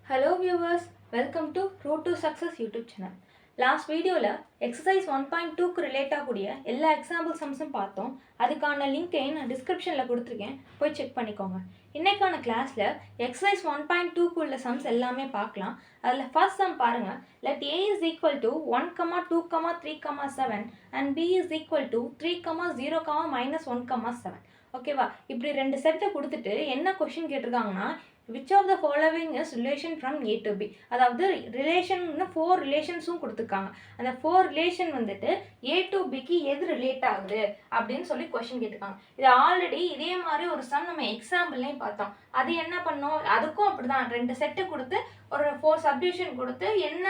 Hello viewers, welcome to Road to Success YouTube channel. Last வீடியோவில் exercise 1.2க்கு relate ஆகக்கூடிய எல்லா example சம்ஸும் பார்த்தோம். அதுக்கான லிங்க்கை நான் டிஸ்கிரிப்ஷனில் கொடுத்துருக்கேன், போய் செக் பண்ணிக்கோங்க. இன்றைக்கான கிளாஸில் எக்ஸசைஸ் 1.2க்கு உள்ள சம்ஸ் எல்லாமே பார்க்கலாம். அதில் ஃபர்ஸ்ட் சம் பாருங்கள். Let A is equal to 1, 2, 3, 7 and B is equal to 3, 0, -1, 7. ஓகேவா? இப்படி ரெண்டு செட்டை கொடுத்துட்டு என்ன question கேட்டிருக்காங்கன்னா, which of the following is relation from A to B? அதாவது ரிலேஷன்னு 4 ரிலேஷன்ஸும் கொடுத்துருக்காங்க. அந்த 4 ரிலேஷன் வந்துட்டு A to Bக்கு எது ரிலேட் ஆகுது அப்படின்னு சொல்லி கொஷின் கேட்டிருக்காங்க. இது ஆல்ரெடி இதே மாதிரி ஒரு சம் நம்ம எக்ஸாம்பிள்லையும் பார்த்தோம். அது என்ன பண்ணோம், அதுக்கும் அப்படிதான் ரெண்டு செட்டு கொடுத்து ஒரு 4 சப்டிவிஷன் கொடுத்து என்ன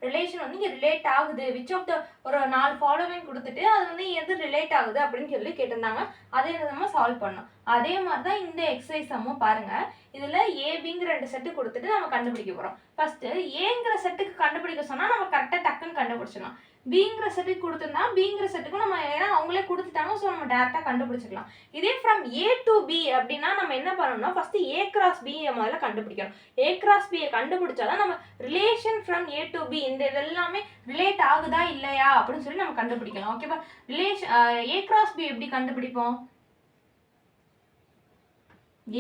ரிலேஷன் வந்து இங்கே ரிலேட் ஆகுது, விச் ஆஃப் த ஒரு 4 ஃபாலோவிங் கொடுத்துட்டு அது வந்து எது ரிலேட் ஆகுது அப்படின்னு சொல்லி கேட்டிருந்தாங்க. அதே நம்ம சால்வ் பண்ணோம். அதே மாதிரி தான் இந்த எக்ஸசைஸ் சம்மும் பாருங்க. இதில் ஏபிங்கிற 2 செட்டு கொடுத்துட்டு நம்ம கண்டுபிடிக்க போகிறோம். ஃபர்ஸ்ட்டு ஏங்கிற செட்டுக்கு கண்டுபிடிக்க சொன்னால் நம்ம கரெக்டாக டக்குன்னு கண்டுபிடிச்சிடலாம். பிங்கிற செட்டுக்கு கொடுத்துருந்தா பிங்கிற செட்டுக்கும் நம்ம ஏன்னா அவங்களே கொடுத்துட்டாங்க, ஸோ நம்ம டேரெக்டாக கண்டுபிடிச்சிக்கலாம். இதே ஃப்ரம் ஏ டு பி அப்படின்னா நம்ம என்ன பண்ணணும்னா ஃபஸ்ட்டு ஏ கிராஸ் பி முதல்ல கண்டுபிடிக்கணும். ஏ கிராஸ் பியை கண்டுபிடிச்சாதான் நம்ம relation from A to B இந்த இதெல்லாமே ரிலேட் ஆகுதா இல்லையா அப்படின்னு சொல்லி நம்ம கண்டுபிடிக்கலாம். ஓகேவா? ரிலேஷன் ஏ கிராஸ் பி எப்படி கண்டுபிடிப்போம்?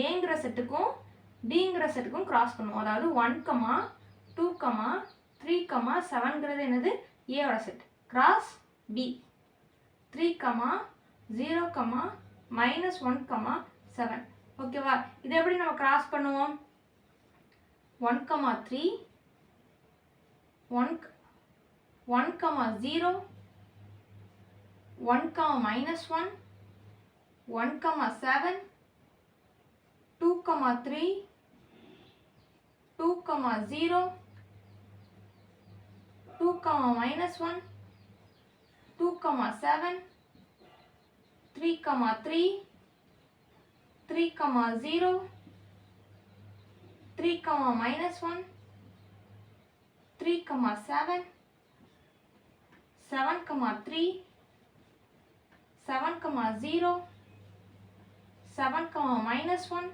ஏங்கிற செட்டுக்கும் டிங்கிற செட்டுக்கும் கிராஸ் பண்ணுவோம். அதாவது 1, 2, 3, 7ங்கிறது என்னது? ஏவோட செட். Cross B 3, 0, -1, 7. ஓகேவா? இது எப்படி நம்ம கிராஸ் பண்ணுவோம்? 1, 3, 1, 0, 1, -1, 1, 7, 2, 3, 2, 0, 2, -1, 2, 7, 3, 3, 3, 0, 3, -1, 3, 7, 7, 3, 7, 0, 7, -1,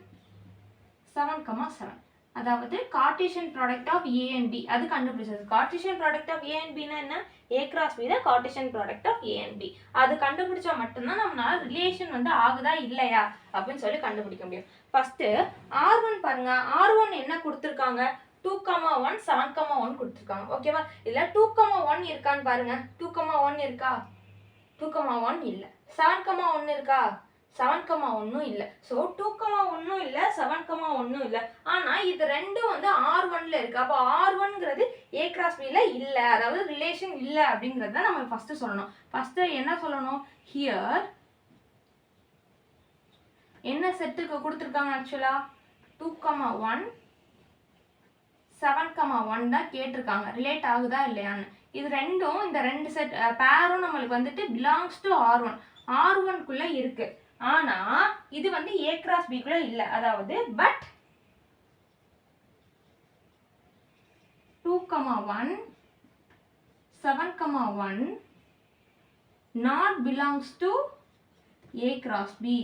7, 7. அதாவது Cartesian product of A and B அது கண்டுபிடிச்சது. Cartesian product of A and பின்னா என்ன? ஏ கிராஸ் பி தான் Cartesian product of A and B. அது கண்டுபிடிச்சா மட்டும்தான் நம்மளால ரிலேஷன் வந்து ஆகுதா இல்லையா அப்படின்னு சொல்லி கண்டுபிடிக்க முடியும். ஃபர்ஸ்ட் R1 பாருங்க. R1 என்ன கொடுத்துருக்காங்க? 2, 1, 7, 1 கொடுத்துருக்காங்க. ஓகேவா? இதில் 2, 1 இருக்கான்னு பாருங்க. 2, 1 இருக்கா? 2, 1 இல்லை. 7, 1 இருக்கா? 7, 1 இல்லை. ஸோ 2, 1 இல்லை, 7, 1 இல்லை. ஆனால் இது ரெண்டும் வந்து R1ல இருக்கு. அப்போ R1ங்கிறது ஏ கிராஸ் பியில் இல்லை, அதாவது ரிலேஷன் இல்லை அப்படிங்கிறது தான் நம்ம ஃபர்ஸ்ட் சொல்லணும். ஃபர்ஸ்ட் என்ன சொல்லணும்? ஹியர் என்ன செட்டுக்கு கொடுத்துருக்காங்க? ஆக்சுவலா 2, 1, 7, 1 தான் கேட்டிருக்காங்க. ரிலேட் ஆகுதா இல்லையான்னு. இது ரெண்டும் இந்த ரெண்டு செட் பேரும் நம்மளுக்கு வந்துட்டு பிலாங்ஸ் டு R1. R1குள்ள இருக்கு. ஆனா இது வந்து ஏ கிராஸ் பிக்குள்ள இல்லை. அதாவது but 2, 1, 7, 1 not belongs to A cross B.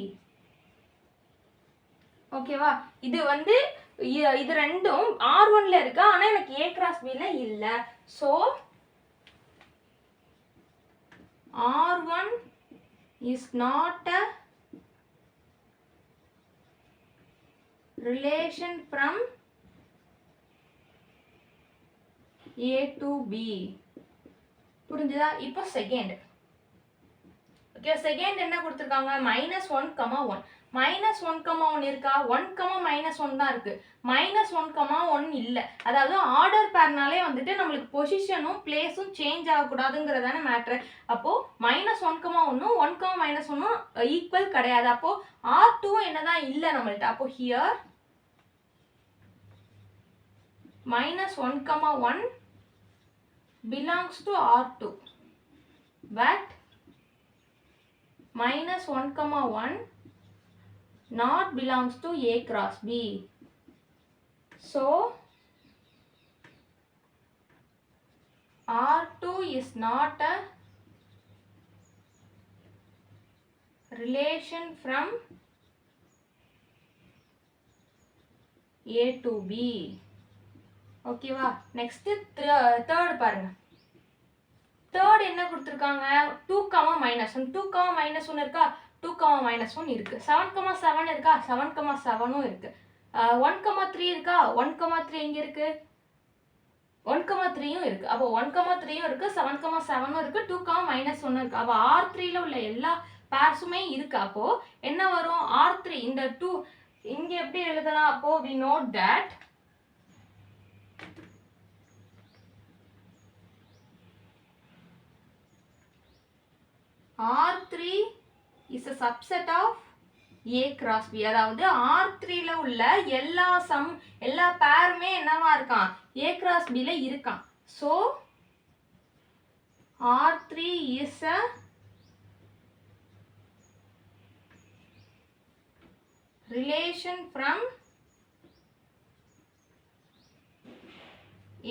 ஓகேவா? இது வந்து இது ரெண்டும் R1ல இருக்கு, ஆனா எனக்கு A cross Bல இல்ல. So R1 is not a relation from A to B. புரிஞ்சுதா? இப்போ செகண்ட். ஓகே, செகண்ட் என்ன கொடுத்துருக்காங்க? -1, 1. -1, 1 இருக்கா? 1, -1 தான் இருக்கு. -1, 1 இல்லை. அதாவது ஆர்டர் பேர்னாலே வந்துட்டு நம்மளுக்கு பொசிஷனும் பிளேஸும் சேஞ்ச் ஆகக்கூடாதுங்கிறதான மேட்ரு. அப்போ -1, 1, 1, -1 ஈக்குவல் கிடையாது. அப்போ R2 என்னதான் இல்லை நம்மள்ட்ட. அப்போ here -1, 1 belongs to R2, but -1, 1 not belongs to A cross B. So R2 is not a relation from A to B. ஓகேவா? நெக்ஸ்ட்டு தேர்ட் பாருங்க. தேர்ட் என்ன கொடுத்துருக்காங்க? 2, -1 2, -1 இருக்கா? 2, -1 இருக்கு. 7, 7 இருக்கா? 7, 7ம் இருக்கு. 1, 3 இருக்கா? 1, 3 எங்க இருக்கு? 1, 3யும் இருக்கு. அப்போ 1, 3யும் இருக்கு, 7, 7ம் இருக்கு, 2, -1 இருக்கு. அப்போ R3ல உள்ள எல்லா பேர்ஸுமே இருக்கு. அப்போ என்ன வரும்? R3 இந்த 2 இங்க எப்படி எழுதலாம்? அப்போ we note that R3 is a subset of A cross B. அதாவது R3ல உள்ள எல்லா பேருமே என்னவா இருக்கான்? A cross Bல இருக்கான். So R3 is a relation from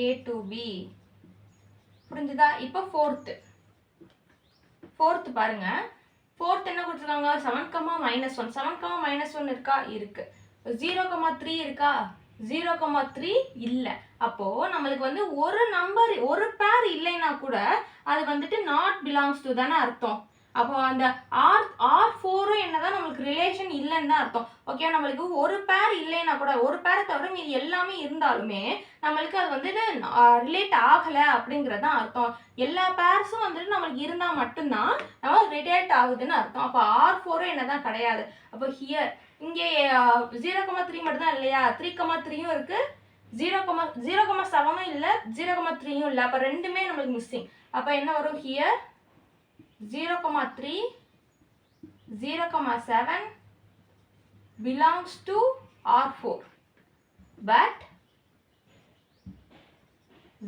A to B. புரிஞ்சுதா? இப்போ fourth பாருங்க. fourth என்ன கொடுத்துருக்காங்க? 7, -1 7, -1 இருக்கா? இருக்கு. 0, 3 இருக்கா? 0, 3 இல்ல. அப்போ நம்மளுக்கு வந்து ஒரு பேர் இல்லைன்னா கூட அது வந்துட்டு நாட் பிலாங்ஸ் டு தானே அர்த்தம். அப்போ அந்த R4ம் என்னதான் நம்மளுக்கு ரிலேஷன் இல்லைன்னு தான் அர்த்தம். ஓகே, நம்மளுக்கு ஒரு பேர் இல்லைன்னா கூட, ஒரு பேரை தவிர மீது எல்லாமே இருந்தாலுமே நம்மளுக்கு அது வந்துட்டு ரிலேட் ஆகலை அப்படிங்கிறது தான் அர்த்தம். எல்லா பேர்ஸும் வந்துட்டு நம்மளுக்கு இருந்தால் மட்டும்தான் நம்ம ரிலேட் ஆகுதுன்னு அர்த்தம். அப்போ R4ம் என்னதான் கிடையாது. அப்போ ஹியர் இங்கே 0, 3 மட்டும் தான் இல்லையா? 3, 3யும் இருக்கு, 0, 7ம் இல்லை, 0, 3யும் இல்லை. அப்போ ரெண்டுமே நம்மளுக்கு மிஸ்ஸிங். அப்போ என்ன வரும்? Here 0, 3, 0, 7 belongs to R4, but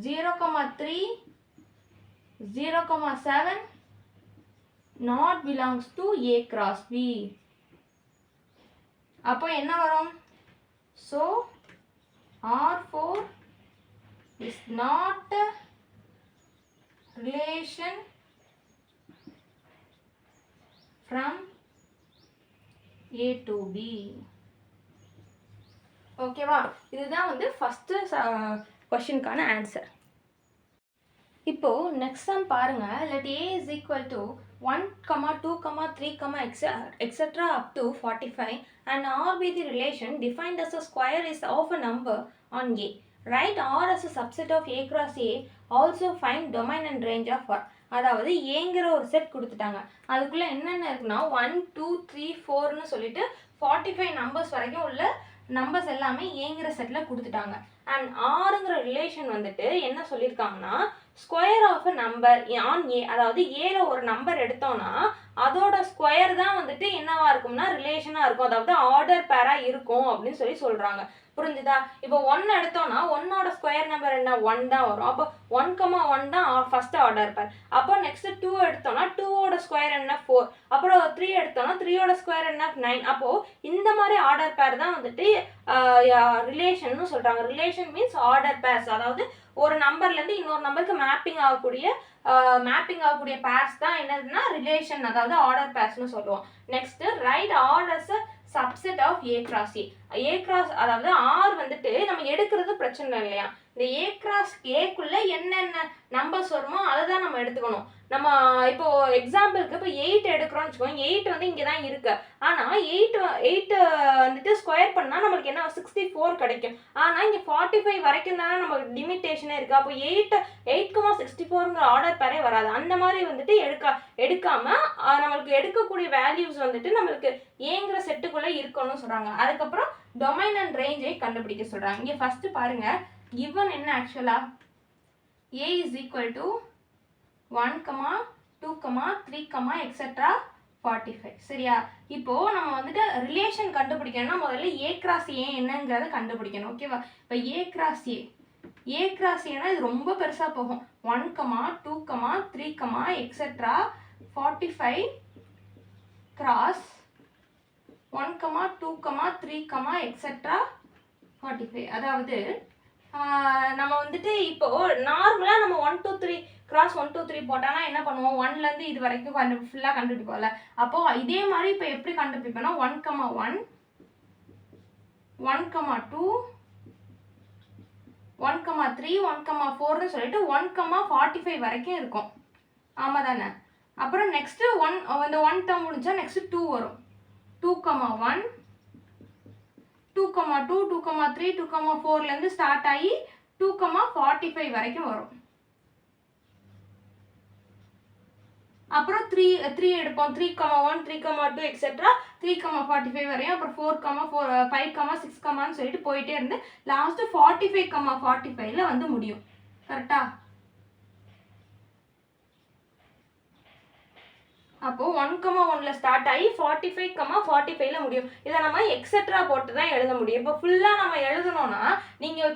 0, 3, 0, 7 not belongs to A cross B. அப்போ என்ன வரும்? So R4 is not a relation from A to B. ஓகேவா? இதுதான் வந்து ஃபர்ஸ்ட் क्वेश्चनக்கான ஆன்சர். இப்போ நெக்ஸ்ட் சம் பாருங்க. let A is equal to 1, 2, 3, etc. up to 45 and R be the relation defined as a square is of a number on A. Write R as a subset of A cross A. Also find domain and range of R. அதாவது ஏங்கிற ஒரு set கொடுத்துட்டாங்க. அதுக்குள்ளே என்னென்ன இருக்குன்னா 1, 2, 3, 4ன்னு சொல்லிட்டு 45 numbers வரைக்கும் உள்ள நம்பர்ஸ் எல்லாமே ஏங்கிற செட்டில் கொடுத்துட்டாங்க. அண்ட் ஆறுங்கிற ரிலேஷன் வந்துட்டு என்ன சொல்லியிருக்காங்கன்னா square of a number on A. அதாவது ஏல ஒரு நம்பர் எடுத்தோம்னா அதோட ஸ்கொயர் தான் வந்துட்டு என்னவா இருக்கும்னா ரிலேஷனாக இருக்கும். அதாவது ஆர்டர் பேராக இருக்கும் அப்படின்னு சொல்கிறாங்க. புரிஞ்சுதா? இப்போ 1 எடுத்தோம்னா 1ஓட ஸ்கொயர் நம்பர் என்ன? 1 தான் வரும். அப்போ 1, 1 தான் ஃபர்ஸ்ட் ஆர்டர் பேர். அப்போ நெக்ஸ்ட் 2 எடுத்தோம்னா 2ஓட ஸ்கொயர் என்ன? 4. அப்புறம் 3 எடுத்தோம்னா 3ஓட ஸ்கொயர் என்ன? 9. அப்போ இந்த மாதிரி ஆர்டர் பேர் தான் வந்துட்டு ரிலேஷன் சொல்றாங்க. Relation means order pairs. அதாவது ஒரு நம்பர்லேருந்து இன்னொரு நம்பருக்கு மேப்பிங் ஆகக்கூடிய பேர்ஸ் தான் என்னதுன்னா ரிலேஷன், அதாவது ஆர்டர் பேர்ஸ்னு சொல்லுவோம். Next write R as a subset of A cross A. A cross அதாவது ஆர் வந்துட்டு நம்ம எடுக்கிறது பிரச்சனை இல்லையா? இந்த ஏ கிராஸ் ஏக்குள்ள என்னென்ன நம்பர்ஸ் வருமோ அதை தான் நம்ம எடுத்துக்கணும். நம்ம இப்போ எக்ஸாம்பிளுக்கு இப்போ 8 எடுக்கிறோம்னு வச்சுக்கோங்க. 8 வந்து இங்கே தான் இருக்கு. ஆனால் 8 வந்துட்டு ஸ்கொயர் பண்ணால் நம்மளுக்கு என்ன 64 கிடைக்கும். ஆனால் இங்கே 45 வரைக்கும் தானே நமக்கு லிமிட்டேஷனே இருக்குது. அப்போ 8,64ங்கிற ஆர்டர் பேரே வராது. அந்த மாதிரி வந்துட்டு எடுக்காம நம்மளுக்கு எடுக்கக்கூடிய வேல்யூஸ் வந்துட்டு நம்மளுக்கு ஏங்கிற செட்டுக்குள்ளே இருக்கணும்னு சொல்கிறாங்க. அதுக்கப்புறம் டொமைன் அண்ட் ரேஞ்சை கண்டுபிடிக்க சொல்கிறாங்க. இங்கே ஃபஸ்ட்டு பாருங்க, given என்ன ஆக்சுவலாக A is equal to 1, 2, 3, etc. 45. சரியா? இப்போ நம்ம வந்துட்டு ரிலேஷன் கண்டுபிடிக்கணும்னா முதல்ல A cross A என்னங்கிறத கண்டுபிடிக்கணும். ஓகேவா? இப்போ A cross ஏனா இது ரொம்ப பெருசா போகும். 1, 2, 3, etc. 45 cross 1, 2, 3, etc. 45. அதாவது நம்ம வந்துட்டு இப்போ நார்மலா நம்ம 1, 2, 3 கிராஸ் 1, 2, 3 போட்டானா என்ன பண்ணுவோம்? 1லேருந்து இது வரைக்கும் ஃபுல்லாக கண்டுபிடிப்போம்ல. அப்போ இதே மாதிரி இப்போ எப்படி கண்டுபிடிப்போம்னா 1, 1, 1, 2, 1,3 1,4ன்னு சொல்லிட்டு 1,45 வரைக்கும் இருக்கும். ஆமாம் தானே? அப்புறம் நெக்ஸ்ட்டு இந்த 1 டேர்ம் முடிஞ்சா நெக்ஸ்ட்டு 2 வரும். 2,1 2,2 2,3 2,4லேருந்து ஸ்டார்ட் ஆகி 2,45 வரைக்கும் வரும். அப்புறம் 3 எடுப்போம். 3,1 3,2 எக்ஸெட்ரா 3,45 வரையும். அப்புறம் 4,4 5,6 சொல்லிட்டு போயிட்டே இருந்து லாஸ்ட்டு 45,45ல வந்து முடியும். கரெக்டா? அப்போ 1,1ல ஸ்டார்ட் ஆகி 45,45ல முடியும். இதை நம்ம எக்ஸெட்ரா போட்டு தான் எழுத முடியும். இப்போ ஃபுல்லாக நம்ம எழுதணும்னா நீங்கள்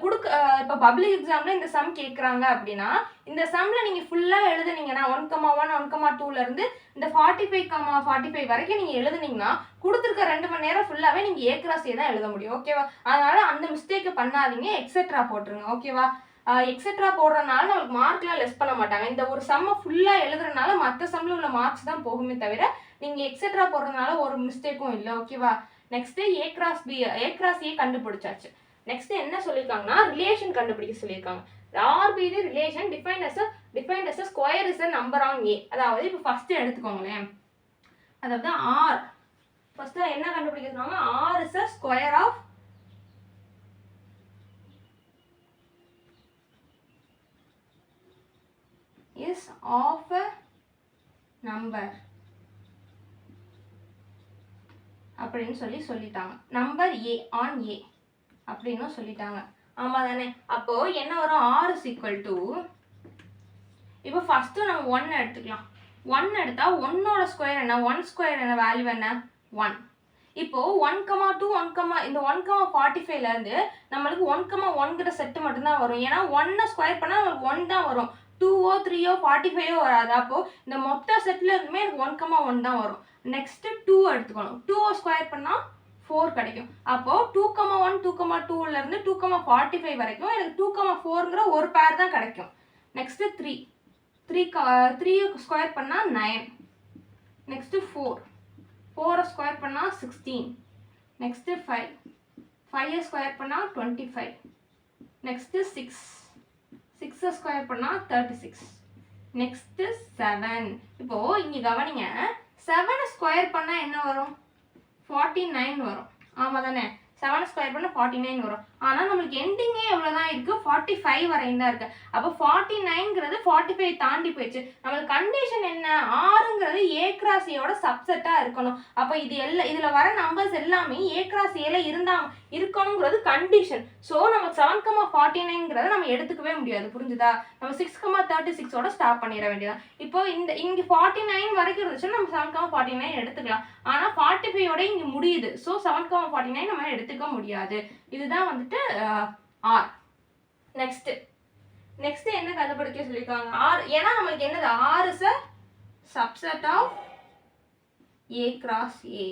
இப்போ பப்ளிக் எக்ஸாமில் இந்த சம் கேட்குறாங்க அப்படின்னா இந்த சம்மில் நீங்கள் ஃபுல்லாக எழுதுனீங்கன்னா 1,1 1,2லேருந்து இந்த 45,45 வரைக்கும் நீங்கள் எழுதுனீங்கன்னா கொடுத்துருக்க 2 மணி நேரம் ஃபுல்லாகவே நீங்கள் ஏ கிராஸ் ஏ தான் எழுத முடியும். ஓகேவா? அதனால் அந்த மிஸ்டேக்கை பண்ணாதீங்க, எக்ஸெட்ரா போட்டுருங்க. ஓகேவா? எக்ஸெட்ரா போடுறதுனால நம்மளுக்கு மார்க்லாம் லெஸ் பண்ண மாட்டாங்க. இந்த ஒரு சம்மை ஃபுல்லாக எழுதுறதுனால மற்ற சம்மில் உள்ள மார்க்ஸ் தான் போகுமே தவிர நீங்கள் எக்ஸெட்ரா போடுறதுனால ஒரு மிஸ்டேக்கும் இல்லை. ஓகேவா? நெக்ஸ்ட்டு ஏ கிராஸ் ஏ கண்டுபிடிச்சாச்சு. நெக்ஸ்ட்டு என்ன சொல்லியிருக்காங்கன்னா ரிலேஷன் கண்டுபிடிக்க சொல்லியிருக்காங்க. RB relation defined as a square is a number on A. அதாவது இப்போ ஃபஸ்ட்டு எடுத்துக்கோங்களேன். அதாவது R ஃபஸ்ட்டு என்ன கண்டுபிடிக்க சொன்னாங்க? R is a square of a number அப்படின்னு சொல்லிட்டாங்க. நம்பர் A on A அப்படின்னு சொல்லிட்டாங்க. ஆமாம் தானே? அப்போ என்ன வரும்? R is equal to, இப்போ ஃபஸ்ட்டு நம்ம 1 எடுத்துக்கலாம். 1 எடுத்தால் 1ஓட ஸ்கொயர் என்ன? 1 ஸ்கொயர் என்ன? வேல்யூ என்ன? 1. இப்போ 1,2 இந்த 1,45லேருந்து நம்மளுக்கு 1,1ங்கிற செட்டு மட்டும்தான் வரும். ஏன்னா 1 ஸ்கொயர் பண்ணால் நம்மளுக்கு 1 தான் வரும். 2ஓ 3ஓ 45ஓ வராது. அப்போது இந்த மொத்த செட்டில் இருந்துமே எனக்கு 1,1 தான் வரும். நெக்ஸ்ட்டு 2 எடுத்துக்கணும். 2ஓ ஸ்கொயர் பண்ணால் 4 கிடைக்கும். அப்போது 2,1 2,2லேருந்து 2,45 வரைக்கும் எனக்கு 2,4ங்கிற ஒரு பேர் தான் கிடைக்கும். நெக்ஸ்ட்டு 3 ஸ்கொயர் பண்ணால் 9. நெக்ஸ்ட்டு 4 ஸ்கொயர் பண்ணால் 16. நெக்ஸ்ட்டு 5 ஸ்கொயர் பண்ணால் 25. நெக்ஸ்ட்டு 6 ஸ்கொயர் பண்ணால் 36. நெக்ஸ்ட்டு 7. இப்போது இங்கே கவனிங்க, 7 ஸ்கொயர் பண்ணால் என்ன வரும்? 49 வரும். ஆமாம் தானே? 7 ஸ்கொயர் பண்ணால் 49 வரும். ஆனால் நம்மளுக்கு எண்டிங்கே எவ்வளோ தான் இருக்குது? 45 வரையும் தான் இருக்குது. அப்போ 49ங்கிறது 45 தாண்டி போயிடுச்சு. நம்மளுக்கு கண்டிஷன் என்ன? ஆறுங்கிறது ஏ கிராஸ் ஏயோட சப்செட்டாக இருக்கணும். அப்போ இதில் வர நம்பர்ஸ் எல்லாமே ஏ கிராஸ் ஏல இருக்கணுங்கிறது கண்டிஷன். ஸோ நம்ம 7,49ங்கிறத நம்ம எடுத்துக்கவே முடியாது. புரிஞ்சுதா? நம்ம 6,36ஓட ஸ்டாப் பண்ணிட வேண்டியதான். இப்போ இங்கே 49 வரைக்கும் இருந்துச்சுன்னா நம்ம 7,49 எடுத்துக்கலாம். ஆனால் 45ஓட இங்கே முடியுது. ஸோ 7,49 நம்ம எடுத்துக்க முடியாது. இதுதான் வந்துட்டு ஆர். நெக்ஸ்ட் என்ன கண்டுபிடிக்க சொல்லியிருக்காங்க? ஆர். ஏன்னா நம்மளுக்கு என்னது? R is a subset of A cross A.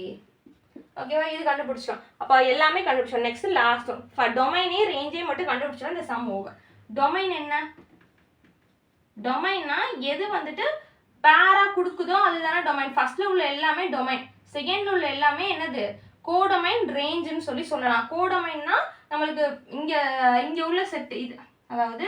ஓகேவா? இது கண்டுபிடிச்சோம். அப்போ எல்லாமே கண்டுபிடிச்சோம். நெக்ஸ்ட் லாஸ்ட்டும் டொமைனே ரேஞ்சே மட்டும் கண்டுபிடிச்சோம். இந்த சம் ஓவர். டொமைன் என்ன? டொமைன்னா எது வந்துட்டு பேரா கொடுக்குதோ அதுதானே டொமைன். ஃபர்ஸ்ட்ல உள்ள எல்லாமே டொமைன், செகண்ட்ல உள்ள எல்லாமே என்னது? கோடொமைன் ரேஞ்சுன்னு சொல்லலாம். கோடொமைன்னா நம்மளுக்கு இங்கே உள்ள செட்டு இது, அதாவது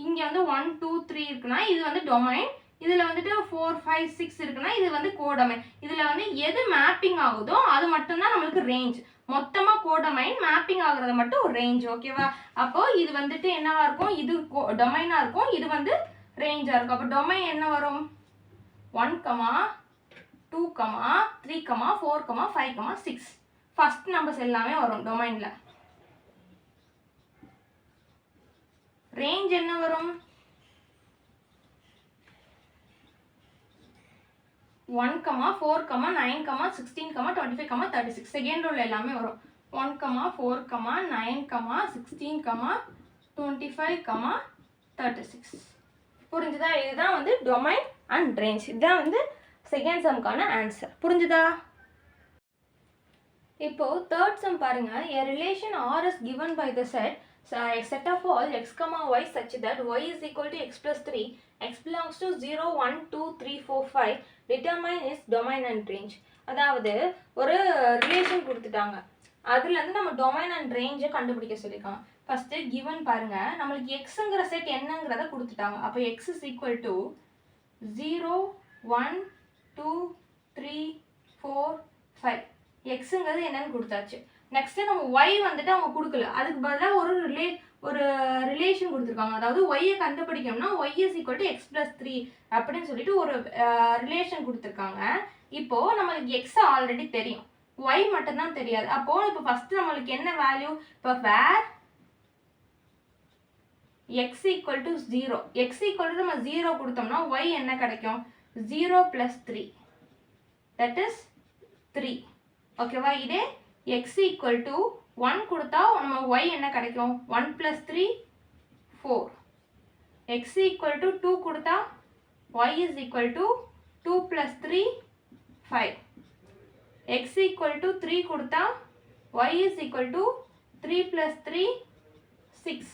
இங்கே வந்து 1 2 3 இருக்குன்னா இது வந்து டொமைன். இதில் வந்துட்டு 4 5 6 இருக்குன்னா இது வந்து கோடொமைன். இதில் வந்து எது மேப்பிங் ஆகுதோ அது மட்டும்தான் நம்மளுக்கு ரேஞ்ச். மொத்தமாக கோடொமைன், மேப்பிங் ஆகுறது மட்டும் ஒரு ரேஞ்ச். ஓகேவா? அப்போ இது வந்துட்டு என்னவா இருக்கும்? இது டொமைனாக இருக்கும், இது வந்து ரேஞ்சாக இருக்கும். அப்போ டொமைன் என்ன வரும்? 1, 2, 3, 4, 5, 6. ஃபர்ஸ்ட் நம்பர்ஸ் எல்லாமே வரும் டொமைனில். ரேஞ்ச் என்ன வரும்? 1, 4, 9, 16, 25, 36. செகண்ட் ரூல் எல்லாமே வரும். 1, 4, 9, 16, 25, 36. புரிஞ்சுதா? இதுதான் வந்து டொமைன் அண்ட் ரேஞ்ச். இதுதான் வந்து செகண்ட் சம்க்கான ஆன்சர். புரிஞ்சுதா? இப்போ தேர்ட் சம் பாருங்க. A relation R is given by the set of all x, y such that y is equal to x plus 3, x belongs to 0, 1, 2, 3, 4, 5. Determine its domain and range. அதாவது ஒரு relation கொடுத்துட்டாங்க, அதுலேருந்து நம்ம domain and ரேஞ்சை கண்டுபிடிக்க சொல்லியிருக்காங்க. First given பாருங்க, நம்மளுக்கு எக்ஸுங்கிற set என்னங்கிறத கொடுத்துட்டாங்க. அப்போ எக்ஸ் இஸ் ஈக்குவல் டு 0 1 2 3 4 5. எக்ஸுங்கிறது என்னன்னு கொடுத்தாச்சு. நெக்ஸ்ட்டு நம்ம ஒய் வந்துட்டு அவங்க கொடுக்கல, அதுக்கு பதிலாக ஒரு ரிலேஷன் கொடுத்துருக்காங்க. அதாவது ஒய்யை கண்டுபிடிக்கணும்னா y is equal to x plus 3 அப்படின்னு சொல்லிட்டு ஒரு ரிலேஷன் கொடுத்துருக்காங்க. இப்போது நம்மளுக்கு எக்ஸ் ஆல்ரெடி தெரியும், ஒய் மட்டும்தான் தெரியாது. அப்போது இப்போ ஃபஸ்ட்டு நம்மளுக்கு என்ன வேல்யூ, இப்போ வேர் x equal to 0, x equal to நம்ம 0 கொடுத்தோம்னா y என்ன கிடைக்கும், 0 plus 3, that is 3. ஓகேவா? இதே x equal to 1 கொடுத்தா நம்ம y என்ன கிடைக்கும், 1 plus 3 4. x equal to 2 கொடுத்தா y is equal to 2 plus 3 5. x equal to 3 கொடுத்தா y is equal to 3 plus 3 6.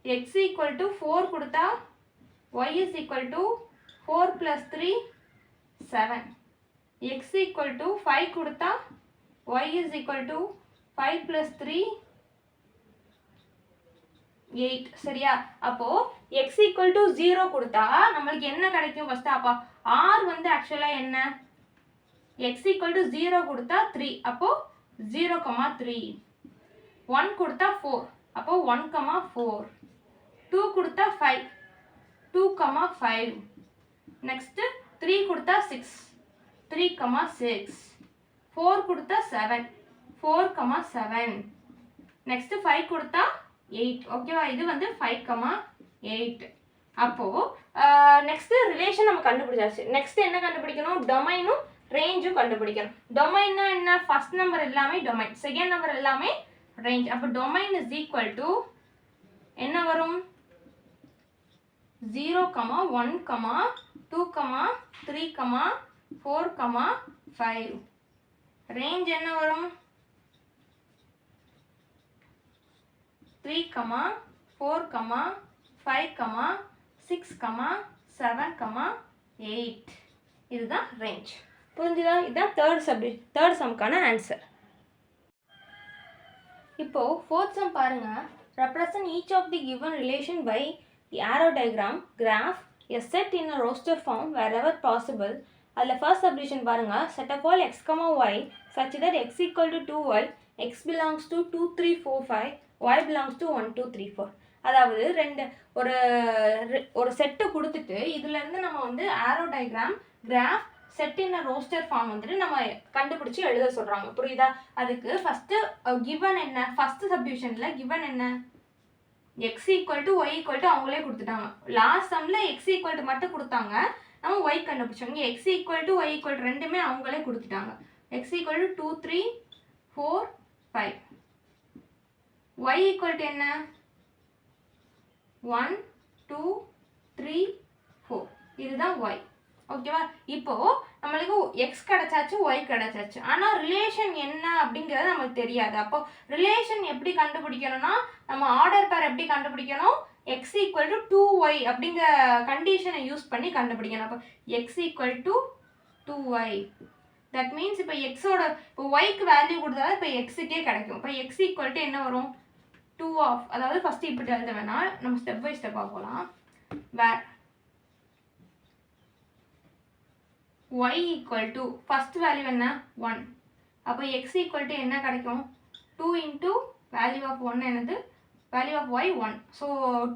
x equal to 4 கொடுத்தா y is equal to 4 plus 3 7. x equal to 5 கொடுத்தா y is equal to 5 plus 3 8. சரியா? அப்போ x equal to 0 கொடுத்தா நம்மளுக்கு என்ன கிடைக்கும் first? அப்போ r வந்து ஆக்சுவலா என்ன, x equal to 0 கொடுத்தா 3, அப்போ 0, 3. 1 கொடுத்தா 4, அப்போ 1, 4. 2 கொடுத்தா 5, 2, 5. நெக்ஸ்ட் 3 கொடுத்தா 6, 3, 6. 4 கொடுத்தா 7, 4, 7. நெக்ஸ்ட் 5 கொடுத்தா 8. ஓகேவா? இது வந்து 5, 8. அப்போ நெக்ஸ்ட் ரிலேஷன் நம்ம கண்டுபிடிச்சாச்சு. நெக்ஸ்ட் என்ன கண்டுபிடிக்கணும், டொமைனும் ரேஞ்சும் கண்டுபிடிக்கணும். டொமைன்னா என்ன, ஃபர்ஸ்ட் நம்பர் எல்லாமே டொமைன், செகண்ட் நம்பர் எல்லாமே ரேஞ்ச். அப்போ டொமைன் இஸ் ஈக்குவல் டு என்ன வரும், 0, 1, 2, 3, 4, 5. ரேஞ்ச் என்ன வரும், 3, 4, 5, 6, 7, 8. இதுதான் ரேஞ்ச். புரிஞ்சுதா? இதுதான் தேர்ட் சம்க்கான ஆன்சர். இப்போ ஃபோர்த் சம் பாருங்க. represent each of the given relation by the arrow diagram, graph, a set in a roster form wherever possible. அதில் ஃபர்ஸ்ட் சப்டிவிஷன் பாருங்க, set of all x, y such that x equal to 2y, x belongs to 2, 3, 4, 5, y belongs to 1, 2, 3, 4. அதாவது ஒரு set கொடுத்துட்டு இதுலேருந்து நம்ம வந்து arrow diagram, graph, set in roster form வந்துட்டு நம்ம கண்டுபிடிச்சி எழுத சொல்கிறாங்க. புரியுதா? அதுக்கு ஃபஸ்ட்டு கிவன் என்ன, ஃபஸ்ட்டு சப்டிவிஷனில் கிவன் என்ன, x equal to y equal to அவங்களே கொடுத்துட்டாங்க. லாஸ்ட் சம்மில் எக்ஸ் ஈக்குவல் டு மட்டும் கொடுத்தாங்க, நம்ம ஒய் கண்டுபிடிச்சோம். இங்கே x equal to y equal to ரெண்டுமே அவங்களே கொடுத்துட்டாங்க. X equal to 2, 3, 4, 5. Y equal to என்ன, 1, 2, 3, 4. இதுதான் ஒய். ஓகேவா? இப்போ நம்மளுக்கு எக்ஸ் கிடைச்சாச்சு, ஒய் கிடைச்சாச்சு. ஆனால் ரிலேஷன் என்ன அப்படிங்கிறது நமக்கு தெரியாது. அப்போ ரிலேஷன் எப்படி கண்டுபிடிக்கணும்னா நம்ம ஆர்டர் பேர் எப்படி கண்டுபிடிக்கணும், எக்ஸ் ஈக்குவல் டு 2y அப்படிங்கிற கண்டிஷனை யூஸ் பண்ணி கண்டுபிடிக்கணும். அப்போ X equal to 2y, that means இப்போ எக்ஸோட இப்போ ஒய்க்கு வேல்யூ கொடுத்தா இப்போ எக்ஸுக்கே கிடைக்கும். இப்போ எக்ஸ் ஈக்குவல் டு என்ன வரும், 2 ஆஃப், அதாவது ஃபஸ்ட்டு இப்படி எழுத வேணாம், நம்ம ஸ்டெப் பை ஸ்டெப்பாக போகலாம். வேர் y equal to first value என்ன 1, அப்போ x equal to என்ன கிடைக்கும், 2 into value of 1 என்னது, value of y 1, so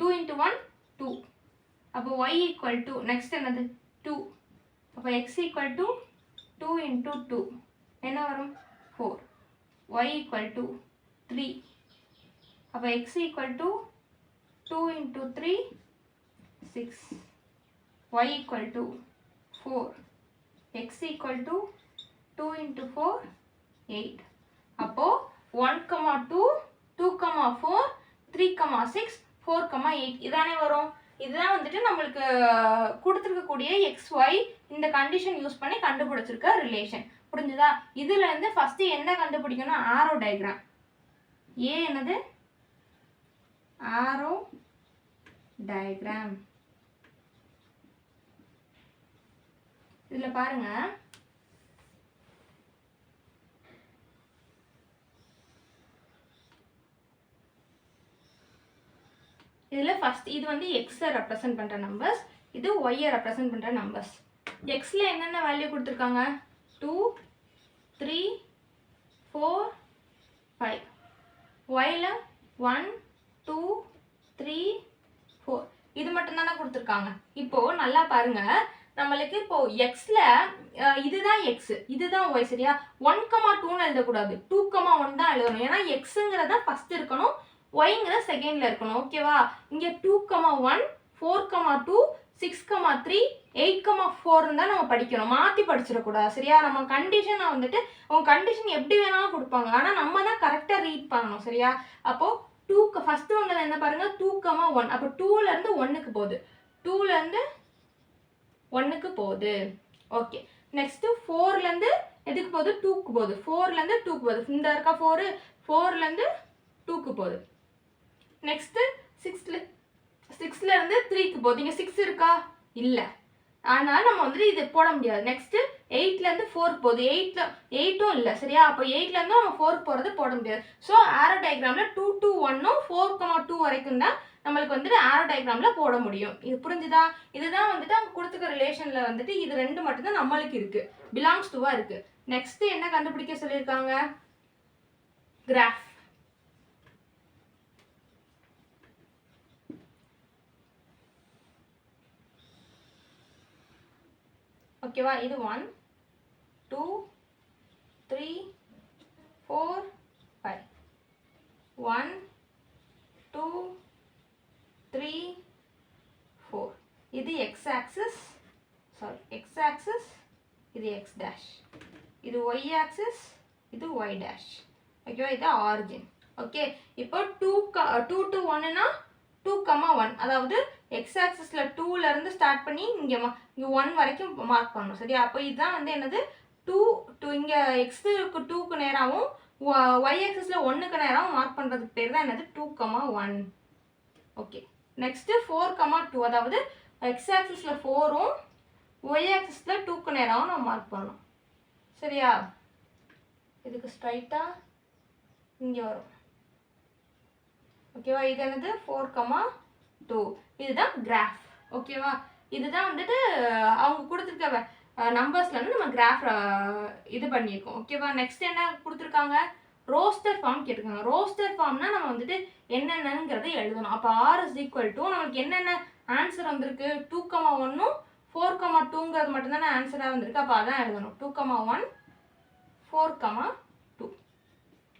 2 into 1 2, அப்போ y equal to next என்னது 2, அப்போ x equal to 2 into 2 என்ன வரும் 4, y equal to 3, அப்போ x equal to 2 into 3 6, y equal to 4, x equal to 2 into 4 8. அப்போ 1, 2, 2, 4, 3, 6, 4, 8 இதானே வரும். இதுதான் வந்துட்டு நம்மளுக்கு கொடுத்துருக்கக்கூடிய XY இந்த கண்டிஷன் யூஸ் பண்ணி கண்டுபிடிச்சிருக்க ரிலேஷன். புரிஞ்சுதா? இதுல இருந்து ஃபர்ஸ்ட் என்ன கண்டுபிடிக்கணும், ஆரோ டயக்ராம். ஏ என்னது, ஆரோ டயக்ராம். இதுல பாருங்க, இதில் ஃபஸ்ட் இது வந்து எக்ஸை ரெப்ரசன்ட் பண்ணுற நம்பர்ஸ், இது ஒய்யை ரெப்ரசன்ட் பண்ணுற நம்பர்ஸ். எக்ஸில் என்னென்ன வேல்யூ கொடுத்துருக்காங்க? 2, 3, 4, 5. ஒய்யில் 1, 2, 3, 4 இது மட்டும்தானே கொடுத்துருக்காங்க. இப்போது நல்லா பாருங்கள், நம்மளுக்கு இப்போது எக்ஸில் இதுதான் எக்ஸு, இதுதான் ஒய், சரியா? 1,2ன்னு எழுதக்கூடாது, 2,1 தான் எழுதணும். ஏன்னா எக்ஸுங்கிறத ஃபஸ்ட் இருக்கணும், ஒய்ங்கிறத செகண்டில் இருக்கணும். ஓகேவா? இங்கே 2,1, 4,2, 6,3, 8,4 தான் நம்ம படிக்கணும், மாற்றி படிச்சிடக்கூடாது, சரியா? நம்ம கண்டிஷனை வந்துட்டு உங்கள் கண்டிஷன் எப்படி வேணாலும் கொடுப்பாங்க, ஆனால் நம்ம தான் கரெக்டாக ரீட் பண்ணணும், சரியா? அப்போது 2 ஃபஸ்ட்டு ஒன்றில் என்ன பாருங்கள், 2,1. அப்போ 2லேருந்து 1க்கு போகுது, 2லேருந்து 1க்கு போகுது. ஓகே, நெக்ஸ்ட்டு 4லேருந்து எதுக்கு போகுது? 2க்கு போகுது. 4லேருந்து 2க்கு போகுது. இந்த இருக்கா 4, 4லேருந்து 2க்கு போகுது. நெக்ஸ்ட்டு 6லேருந்து 3க்கு போகுது. இங்கே 6 இருக்கா? இல்லை, ஆனால் நம்ம வந்துட்டு இது போட முடியாது. நெக்ஸ்ட்டு 8லேருந்து 4க்கு போகுது. 8ம் இல்லை, சரியா? அப்போ 8லேருந்து நம்ம 4க்கு போகிறது போட முடியாது. ஸோ ஆரோ டயக்ராமில் 2 to 1ம் 4,2 வரைக்கும் தான் நம்மளுக்கு வந்துட்டு ஆரோ டயக்ராமில் போட முடியும். இது புரிஞ்சுதா? இதுதான் வந்துட்டு அவங்க கொடுத்துக்க ரிலேஷனில் வந்துட்டு இது 2 மட்டும்தான் நம்மளுக்கு இருக்குது, பிலாங்ஸ் டுவாக இருக்குது. நெக்ஸ்ட்டு என்ன கண்டுபிடிக்க சொல்லியிருக்காங்க? கிராஃப். ஓகேவா? இது 1, 2, 3, 4, 5. 1, 2, 3, 4. இது x axis, x axis, இது x dash. இது y axis, இது y dash. ஓகேவா? இது ஆரிஜின். ஓகே, இப்போ 2 to 1னா 2,1, அதாவது எக்ஸ் ஆக்சிஸில் 2லேருந்து ஸ்டார்ட் பண்ணி இங்கே 1 வரைக்கும் மார்க் பண்ணணும், சரியா? அப்போ இதுதான் வந்து என்னது, 2 இங்கே எக்ஸுக்கு 2க்கு நேராகவும் ஒய் ஆக்சிஸில் 1க்கு நேராகவும் மார்க் பண்ணுறதுக்கு பேர் தான் என்னது, 2,1. ஓகே, நெக்ஸ்ட்டு 4,2, அதாவது எக்ஸ் ஆக்சிஸில் 4ம் ஒய் ஆக்சிஸில் 2க்கு நேராகவும் நம்ம மார்க் பண்ணணும், சரியா? இதுக்கு ஸ்ட்ரைட்டாக இங்கே வரும். ஓகேவா? இது என்னது, 4,2. இதுதான் கிராஃப். ஓகேவா? இதுதான் வந்துட்டு அவங்க கொடுத்துருக்க நம்பர்ஸ்லேருந்து நம்ம கிராஃப் இது பண்ணியிருக்கோம். ஓகேவா? நெக்ஸ்ட் என்ன கொடுத்துருக்காங்க? ரோஸ்டர் ஃபார்ம் கேட்டிருக்காங்க. ரோஸ்டர் ஃபார்ம்னா நம்ம வந்துட்டு என்னென்னங்கிறத எழுதணும். அப்போ ஆர் இஸ் ஈக்குவல் டு நம்மளுக்கு என்னென்ன ஆன்சர் வந்திருக்கு, 2,1ம் 4,2ங்கிறது மட்டும்தானே ஆன்சராக வந்திருக்கு. அப்போ அதான் எழுதணும், 2,1, 4,2.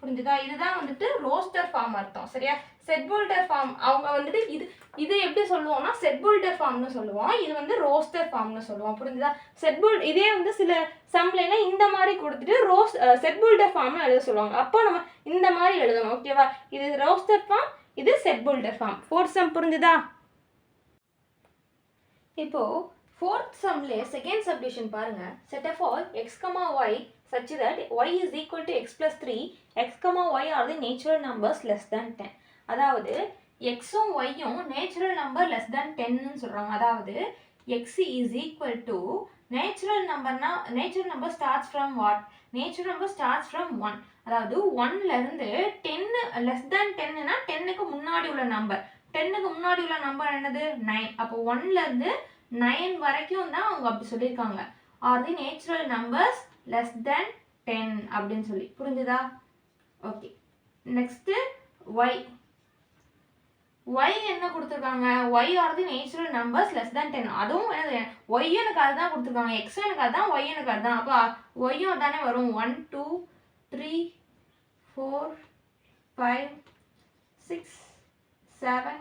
புரிஞ்சுதா? இதுதான் வந்துட்டு ரோஸ்டர் ஃபார்ம் அர்த்தம், சரியா? செட்போல்டர் ஃபார்ம் அவங்க வந்துட்டு இது எப்படி சொல்லுவோம்னா செட்போல்டர் ஃபார்ம்னு சொல்லுவோம், இது வந்து ரோஸ்டர் ஃபார்ம்னு சொல்லுவோம். புரிஞ்சுதா? இதே வந்து சில சம்லைனா இந்த மாதிரி கொடுத்துட்டு செட்போல்டர் ஃபார்ம்னு எழுத சொல்லுவாங்க. அப்போ நம்ம இந்த மாதிரி எழுதணும். ஓகேவா? இது ரோஸ்டர் ஃபார்ம், இது செட்போல்டர் ஃபார்ம். 4th சம் புரிஞ்சுதா? இப்போ 4th சம்ல செகண்ட் சப்டிவிஷன் பாருங்க. Set of all x, y such that y is equal to x plus 3, x, y are the natural numbers less than 10. அதாவது xும் yயும் நேச்சுரல் நம்பர் லெஸ் தேன் 10ன்னு சொல்கிறாங்க. அதாவது x is equal to natural number starts from what? Natural number starts from 1. அதாவது 1லேருந்து 10 less than 10னா 10க்கு முன்னாடி உள்ள number, 10க்கு முன்னாடி உள்ள number என்னது, 9. அப்போ 1லேருந்து 9 வரைக்கும் தான் அவங்க அப்படி சொல்லியிருக்காங்க, are the natural numbers less than 10 அப்படின்னு சொல்லி. புரிஞ்சுதா? ஓகே, நெக்ஸ்ட்டு y என்ன கொடுத்துருக்காங்க? y are the natural numbers less than 10. அதுவும் என்னது, y எனக்கு அதுதான் கொடுத்துருக்காங்க, x எனக்கு அதுதான், y எனக்கு அதுதான். அப்போ yயும் அதானே வரும். 1, 2, 3, 4, 5, 6, 7,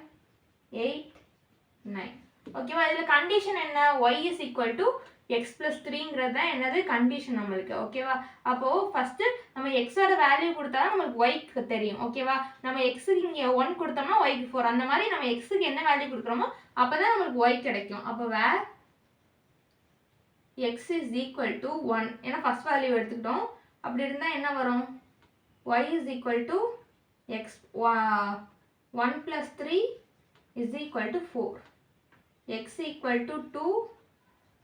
8, 9. ஓகேவா? இதில் கண்டிஷன் என்ன? y is equal to x plus 3ங்கிறது தான் என்னது கண்டிஷன் நம்மளுக்கு. ஓகேவா? அப்போது ஃபஸ்ட்டு நம்ம எக்ஸோட வேல்யூ கொடுத்தா தான் நம்மளுக்கு ஒய்க்கு தெரியும். ஓகேவா? நம்ம எக்ஸுக்கு இங்கே 1 கொடுத்தோம்னா ஒய்க்கு 4, அந்த மாதிரி நம்ம எக்ஸுக்கு என்ன வேல்யூ கொடுக்குறோமோ அப்போ தான் நம்மளுக்கு ஒய் கிடைக்கும். அப்போ where x is equal to 1, ஏன்னா ஃபஸ்ட் வேல்யூ எடுத்துக்கிட்டோம். அப்படி இருந்தால் என்ன வரும்? Y is equal to x 1 + 3 is equal to 4, x equal to 2,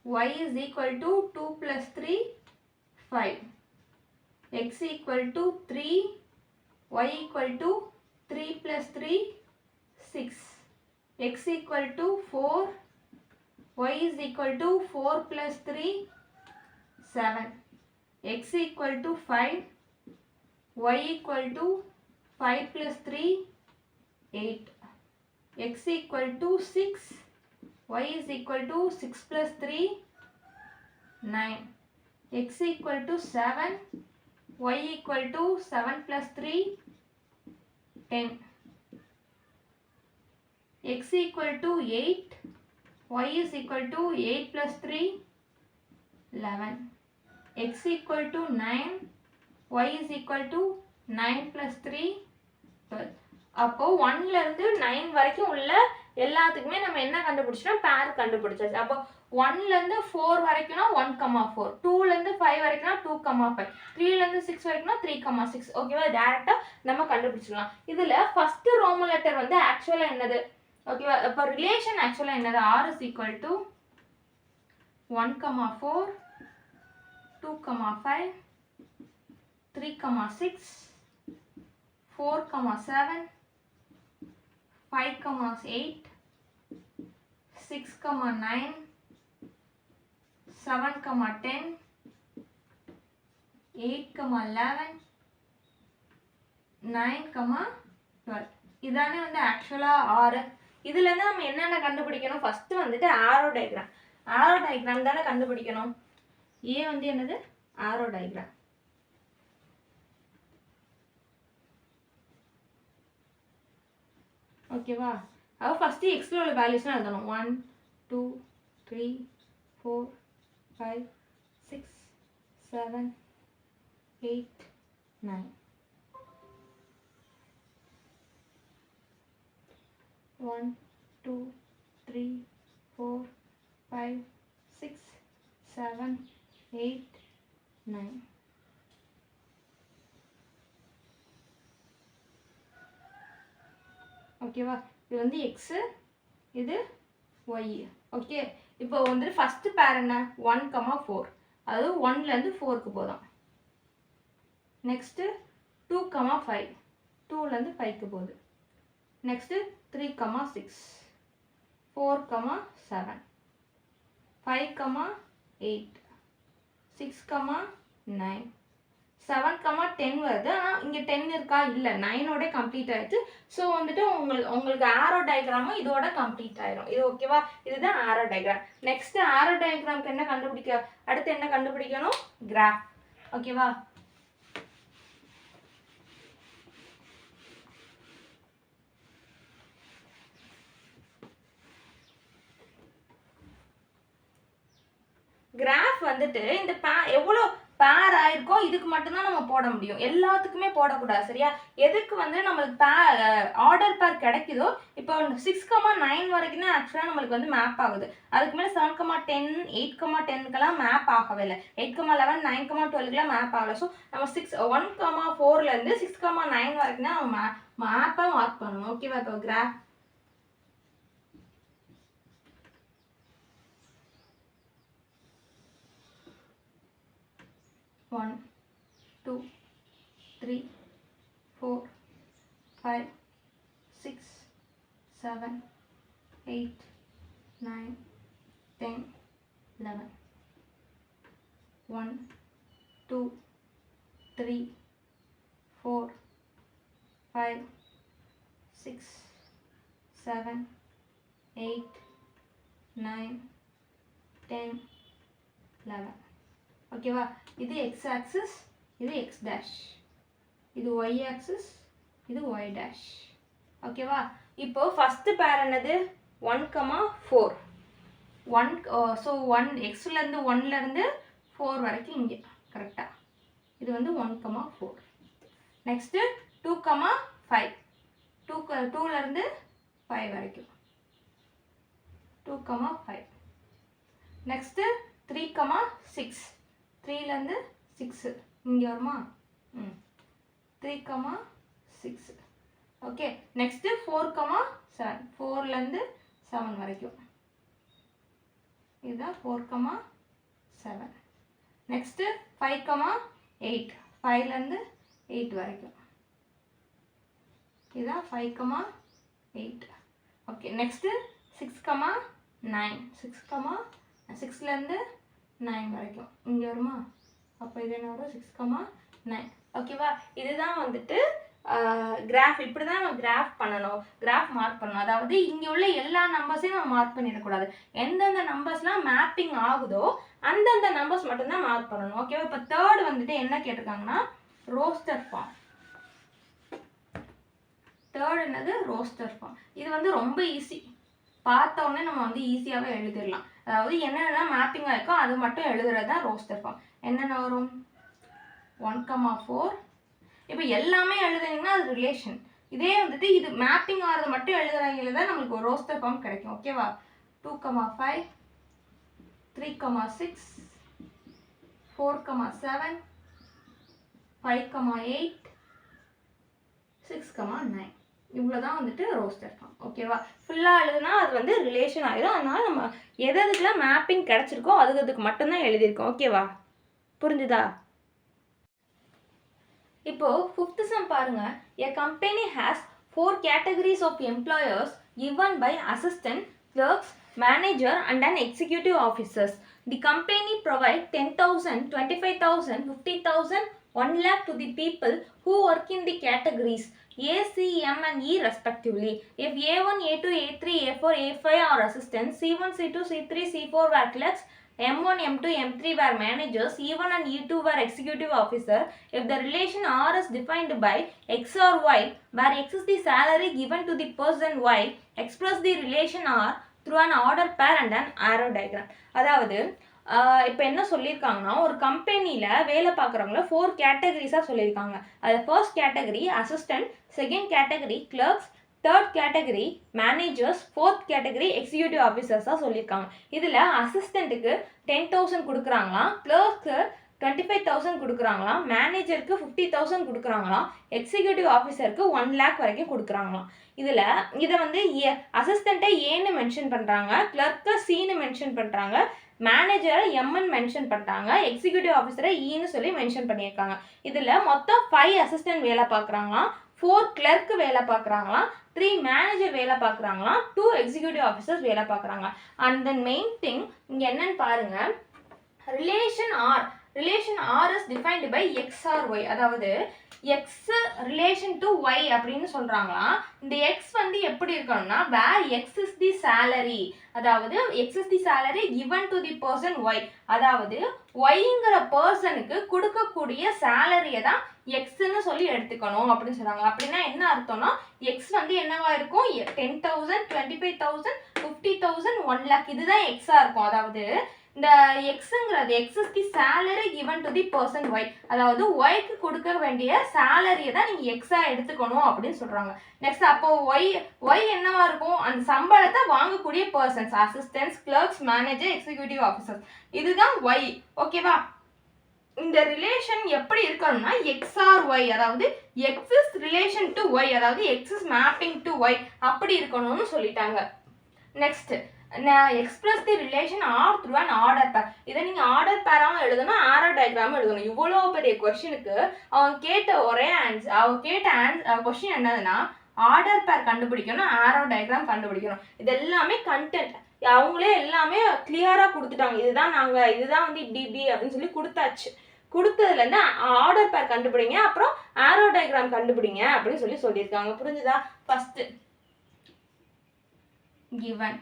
y is equal to 2 + 3, 5, x equal to 3, y equal to 3 + 3, 6, x equal to 4, y is equal to 4 plus 3, 7, x equal to 5, y equal to 5 plus 3, 8, x equal to 6, y is equal to 6 plus 3, 9, x equal to 7, y equal to 7 plus 3, 10, x equal to 8, y is equal to 8 plus 3, 11, x equal to 9, y is equal to 9 plus 3, 12. அப்போ 1ல இருந்து 9 வரைக்கும் உள்ள எல்லாத்துக்குமே நம்ம என்ன கண்டுபிடிச்சோம்? பேர் கண்டுபிடிச்சாச்சு. அப்போ 1ல இருந்து 4 வரைக்கும்னா 1,4, 2ல இருந்து 5 வரைக்கும்னா 2,5, 3ல இருந்து 6 வரைக்கும்னா 3,6. ஓகேவா? டைரக்டா நம்ம கண்டுபிடிச்சிடலாம். இதுல ஃபர்ஸ்ட் ரோமன் லெட்டர் வந்து ஆக்சுவலா என்னது? ஓகேவா? அப்போ ரிலேஷன் ஆக்சுவலா என்னது? r is equal to 1,4, 2,5, 3,6, 4,7, 5,8, 6,9, 7,10, 8,11, 9,12. இதானே வந்து ஆக்சுவலா 6. இதுல இருந்து நம்ம என்னென்ன கண்டுபிடிக்கணும்? ஃபர்ஸ்ட் வந்துட்டு ஆரோ டயக்ராம். ஆரோ டயக்ராம் தானே கண்டுபிடிக்கணும். ஏ வந்து என்னது? Arrow diagram. ஓகேவா? அப்போ ஃபர்ஸ்ட் எக்ஸ்ல உள்ள வேல்யூஸ்லாம் எழுதணும். 1 2 3 4 5 6 7 8 9. 1 2 3 4 5 6 7 8 9. ஓகேவா? இது வந்து x, இது y. ஓகே, இப்போ வந்து ஃபர்ஸ்ட் பேர் என்ன? 1,4, அதாவது 1ல இருந்து 4க்கு போதும். நெக்ஸ்ட் 2,5, 2ல இருந்து 5க்கு போகுது. நெக்ஸ்ட் 3,6, 4,7, 5,8, 6,9, 7,10 வருது. ஆனால் இங்கே 10 இருக்கா? இல்லை, 9ஓட கம்ப்ளீட் ஆயிடுச்சு. ஸோ வந்துட்டு உங்களுக்கு ஆரோ டயக்ராமும் இதோட கம்ப்ளீட் ஆயிரும். இது ஓகேவா? இதுதான் ஆரோ டயக்ராம். நெக்ஸ்ட் ஆரோ டயக்ராம்க்கு என்ன கண்டுபிடிக்க? அடுத்து என்ன கண்டுபிடிக்கணும்? கிராஃப். ஓகேவா? கிராஃப் வந்துட்டு இந்த எவ்வளோ பேர் ஆயிருக்கோ இதுக்கு மட்டும்தான் நம்ம போட முடியும். எல்லாத்துக்குமே போடக்கூடாது. சரியா? எதுக்கு வந்து நம்மளுக்கு ஆர்டர் பேர் கிடைக்குதோ, இப்போ 6,9 வரைக்கும் தான் ஆக்சுவலாக நம்மளுக்கு வந்து மேப் ஆகுது. அதுக்கு மேலே 7,10, 8,10க்கெல்லாம் மேப் ஆகவே இல்லை. 8,11, 9,12க்கெல்லாம் மேப் ஆகலை. ஸோ நம்ம 1,4லேருந்து 6,9 வரைக்கும் தான் நம்ம மேப்பை மார்க் பண்ணணும். ஓகேவா? இப்போ கிராஃப் 1 2 3 4 5 6 7 8 9 10 11. 1 2 3 4 5 6 7 8 9 10 11. ஓகேவா? இது x ஆக்சிஸ், இது x டேஷ், இது y ஆக்சிஸ், இது y டேஷ். ஓகேவா? இப்போ ஃபர்ஸ்ட் பேர் என்னது? 1,4. 1 1லேருந்து 4 வரைக்கும் இங்கே கரெக்டாக. இது வந்து 1,4. நெக்ஸ்ட்டு 2,5, 2லேருந்து 5 வரைக்கும் 2,5. நெக்ஸ்ட்டு 3,6, 3லேருந்து 6 இங்கே வருமா? 3,6. ஓகே, நெக்ஸ்ட்டு 4,7, 4லேருந்து 7 வரைக்கும். இதுதான் 4,7. நெக்ஸ்ட்டு 5,8, 5லேருந்து 8 வரைக்கும். இதுதான் 5,8. ஓகே, நெக்ஸ்ட்டு 6,9 6,6லேருந்து 9 வரைக்கும் இங்கே வருமா? அப்போ இது என்ன வரும்? 6,9. ஓகேவா? இதுதான் வந்துட்டு கிராஃப். இப்படி தான் நம்ம கிராஃப் பண்ணணும், கிராஃப் மார்க் பண்ணணும். அதாவது இங்கே உள்ள எல்லா நம்பர்ஸையும் நம்ம மார்க் பண்ணிடக்கூடாது. எந்தெந்த நம்பர்ஸ்லாம் மேப்பிங் ஆகுதோ அந்தந்த நம்பர்ஸ் மட்டும்தான் மார்க் பண்ணணும். ஓகேவா? இப்போ தேர்ட் வந்துட்டு என்ன கேட்டிருக்காங்கன்னா ரோஸ்டர் ஃபார்ம். தேர்ட் என்னது? Roster form. இது வந்து ரொம்ப ஈஸி. பார்த்த உடனே நம்ம வந்து ஈஸியாகவே எழுதிடலாம். அதாவது என்னென்ன மேப்பிங் ஆகிருக்கோ அது மட்டும் எழுதுறது தான் ரோஸ்டர் ஃபார்ம். என்னென்ன வரும்? 1,4. இப்போ எல்லாமே எழுதுனீங்கன்னா அது ரிலேஷன். இதே வந்துட்டு இது மேப்பிங் ஆகிறது மட்டும் எழுதுறவங்க தான் நம்மளுக்கு ஒரு ரோஸ்டர் ஃபார்ம் கிடைக்கும். ஓகேவா? 2,5 3,6 4,7 5,8 6,9 இவ்வளோதான் வந்துட்டு ரோஸ்டர் ஃபார்ம். ஓகேவா? ஃபுல்லாக எழுதுனா அது வந்து ரிலேஷன் ஆகிடும். அதனால நம்ம எதுக்கெல்லாம் மேப்பிங் கிடச்சிருக்கோ அதுக்கு மட்டும்தான் எழுதியிருக்கோம். ஓகேவா? புரிஞ்சுதா? இப்போ ஃபிஃப்த் சம் பாருங்க. A company has 4 categories of employers given by assistant, clerks, manager and an executive officers. The company provide 10,000, 25,000, 50,000, 1 lakh to the people who work in the categories A, C, M and E respectively. If A1, A2, A3, A4, A5 are assistants, C1, C2, C3, C4 were clerks, M1, M2, M3 were managers, E1 and E2 were executive officer. If the relation R is defined by X or Y, where X is the salary given to the person Y, express the relation R through an order pair and an arrow diagram. அதாவது இப்போ என்ன சொல்லியிருக்காங்கன்னா ஒரு கம்பெனியில் வேலை பார்க்குறவங்கள 4 கேட்டகரிஸாக சொல்லியிருக்காங்க. அதில் first category assistant, second category clerks, third category managers, fourth category executive ஆஃபீஸர்ஸாக சொல்லியிருக்காங்க. இதில் அசிஸ்டண்ட்டுக்கு 10,000 கொடுக்குறாங்களாம், கிளர்க்கு 25,000 கொடுக்குறாங்களாம், மேனேஜருக்கு 50,000 கொடுக்குறாங்களாம், எக்ஸிக்யூட்டிவ் ஆஃபீஸருக்கு 1 lakh வரைக்கும் கொடுக்குறாங்களாம். இதில் இதை வந்து அசிஸ்டண்ட்டை ஏன்னு மென்ஷன் பண்ணுறாங்க, கிளர்க்கை சின்னு மென்ஷன் பண்ணுறாங்க, மேனேஜரை எம்என் மென்ஷன் பண்ணுறாங்க, எக்ஸிக்யூட்டிவ் ஆஃபீஸரை ஈன்னு சொல்லி மென்ஷன் பண்ணியிருக்காங்க. இதில் மொத்தம் 5 அசிஸ்டன்ட் வேலை பார்க்குறாங்களாம், 4 கிளர்க்கு வேலை பார்க்குறாங்களாம், 3 மேனேஜர் வேலை பார்க்குறாங்களாம், 2 எக்ஸிக்யூட்டிவ் ஆஃபீஸர்ஸ் வேலை பார்க்குறாங்க. அண்ட் தென் மெயின் திங் இங்கே என்னன்னு பாருங்க, relation R. Relation R is defined by x R y. அதாவது எக்ஸ் ரிலேஷன் டு ஒய் அப்படின்னு சொல்கிறாங்களாம். இந்த எக்ஸ் வந்து எப்படி இருக்கணும்னா where x is the salary, அதாவது x is the salary given to the person y. அதாவது ஒய்ங்கிற பர்சனுக்கு கொடுக்கக்கூடிய சேலரியை தான் எக்ஸ்ன்னு சொல்லி எடுத்துக்கணும் அப்படின்னு சொல்கிறாங்க. அப்படின்னா என்ன அர்த்தம்னா எக்ஸ் வந்து என்னவா இருக்கும்? 10,000, 25,000, 50,000, 1 lakh இதுதான் எக்ஸாக இருக்கும். அதாவது இந்த எக்ஸுங்கிறது x is the salary given to the person y. அதாவது ஒய்க்கு கொடுக்க வேண்டிய சேலரியை தான் நீங்கள் எக்ஸாக எடுத்துக்கணும் அப்படின்னு சொல்கிறாங்க. நெக்ஸ்ட் அப்போ ஒய் என்னவா இருக்கும்? அந்த சம்பளத்தை வாங்கக்கூடிய persons assistants, clerks, manager, executive officers இதுதான் ஒய். ஓகேவா? இந்த ரிலேஷன் எப்படி இருக்கணும்னா எக்ஸ் ஆர் ஒய், அதாவது x is relation to y, அதாவது x is mapping to y அப்படி இருக்கணும்னு சொல்லிட்டாங்க. Next express the relation R through an order pair. இதை நீங்கள் ஆர்டர் பேராகவும் எழுதணும், ஆரோ டயக்ராமும் எழுதணும். இவ்வளோ பெரிய கொஸ்டினுக்கு அவங்க கேட்ட ஒரே கொஸ்டின் என்னதுன்னா ஆர்டர் பேர் கண்டுபிடிக்கணும், ஆரோ டயக்ராம் கண்டுபிடிக்கணும். இது எல்லாமே கண்டென்ட் அவங்களே எல்லாமே கிளியராக கொடுத்துட்டாங்க. இதுதான் வந்து டிபி அப்படின்னு சொல்லி கொடுத்தாச்சு. கொடுத்ததுலேருந்து ஆர்டர் பேர் கண்டுபிடிங்க, அப்புறம் ஆரோ டயக்ராம் கண்டுபிடிங்க அப்படின்னு சொல்லியிருக்காங்க. புரிஞ்சுதா? First given.